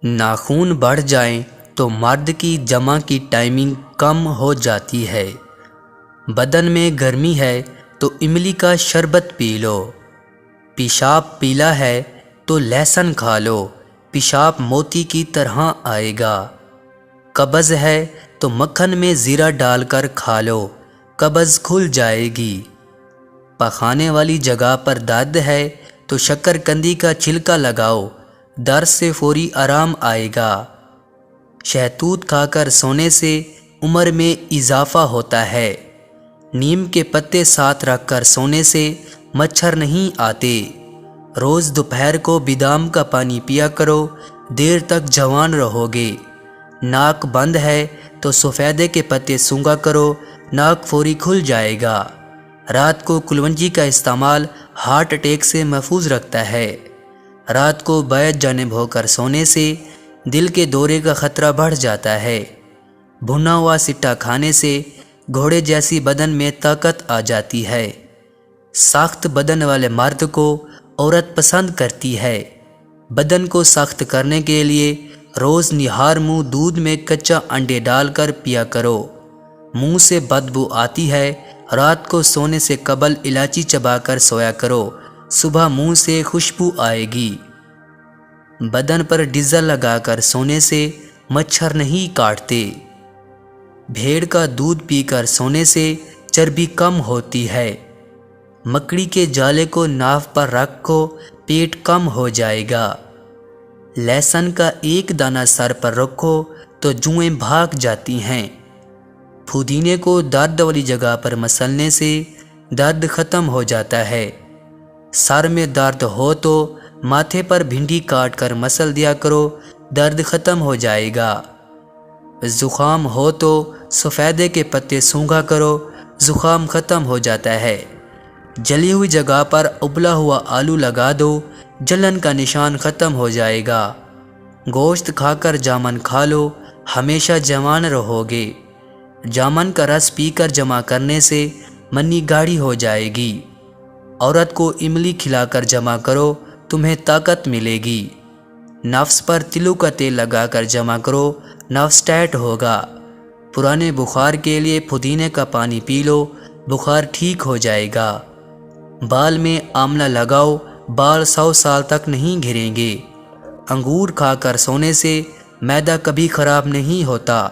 ناخون بڑھ جائیں تو مرد کی جمع کی ٹائمنگ کم ہو جاتی ہے۔ بدن میں گرمی ہے تو املی کا شربت پی لو۔ پیشاب پیلا ہے تو لہسن کھا لو، پیشاب موتی کی طرح آئے گا۔ قبض ہے تو مکھن میں زیرہ ڈال کر کھا لو، قبض کھل جائے گی۔ پخانے والی جگہ پر درد ہے تو شکر قندی کا چھلکا لگاؤ، درد سے فوری آرام آئے گا۔ شہتوت کھا کر سونے سے عمر میں اضافہ ہوتا ہے۔ نیم کے پتے ساتھ رکھ کر سونے سے مچھر نہیں آتے۔ روز دوپہر کو بادام کا پانی پیا کرو، دیر تک جوان رہو گے۔ ناک بند ہے تو سفیدے کے پتے سونگھا کرو، ناک فوری کھل جائے گا۔ رات کو کلونجی کا استعمال ہارٹ اٹیک سے محفوظ رکھتا ہے۔ رات کو بیت جانب ہو کر سونے سے دل کے دورے کا خطرہ بڑھ جاتا ہے۔ بھنا ہوا سٹا کھانے سے گھوڑے جیسی بدن میں طاقت آ جاتی ہے۔ سخت بدن والے مرد کو عورت پسند کرتی ہے۔ بدن کو سخت کرنے کے لیے روز نہار منہ دودھ میں کچا انڈے ڈال کر پیا کرو۔ منہ سے بدبو آتی ہے، رات کو سونے سے قبل الائچی چبا کر سویا کرو، صبح منہ سے خوشبو آئے گی۔ بدن پر ڈیزل لگا کر سونے سے مچھر نہیں کاٹتے۔ بھیڑ کا دودھ پی کر سونے سے چربی کم ہوتی ہے۔ مکڑی کے جالے کو ناف پر رکھو، پیٹ کم ہو جائے گا۔ لہسن کا ایک دانہ سر پر رکھو تو جوئیں بھاگ جاتی ہیں۔ پودینے کو درد والی جگہ پر مسلنے سے درد ختم ہو جاتا ہے۔ سر میں درد ہو تو ماتھے پر بھنڈی کاٹ کر مسل دیا کرو، درد ختم ہو جائے گا۔ زکام ہو تو سفیدے کے پتے سونگھا کرو، زکام ختم ہو جاتا ہے۔ جلی ہوئی جگہ پر ابلا ہوا آلو لگا دو، جلن کا نشان ختم ہو جائے گا۔ گوشت کھا کر جامن کھا لو، ہمیشہ جوان رہو گے۔ جامن کا رس پی کر جمع کرنے سے منی گاڑھی ہو جائے گی۔ عورت کو املی کھلا کر جمع کرو، تمہیں طاقت ملے گی۔ نفس پر تلوں کا تیل لگا کر جمع کرو، نفس ٹائٹ ہوگا۔ پرانے بخار کے لیے پودینے کا پانی پی لو، بخار ٹھیک ہو جائے گا۔ بال میں آملہ لگاؤ، بال 100 سال تک نہیں گھریں گے۔ انگور کھا کر سونے سے معدہ کبھی خراب نہیں ہوتا۔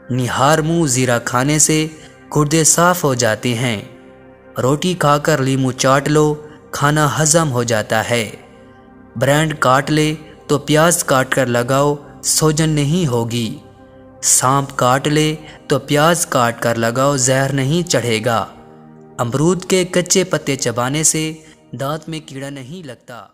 نہار منہ زیرہ کھانے سے گردے صاف ہو جاتے ہیں۔ روٹی کھا کر لیمو چاٹ لو، کھانا ہضم ہو جاتا ہے۔ برینڈ کاٹ لے تو پیاز کاٹ کر لگاؤ، سوجن نہیں ہوگی۔ سانپ کاٹ لے تو پیاز کاٹ کر لگاؤ، زہر نہیں چڑھے گا۔ امرود کے کچے پتے چبانے سے دانت میں کیڑا نہیں لگتا۔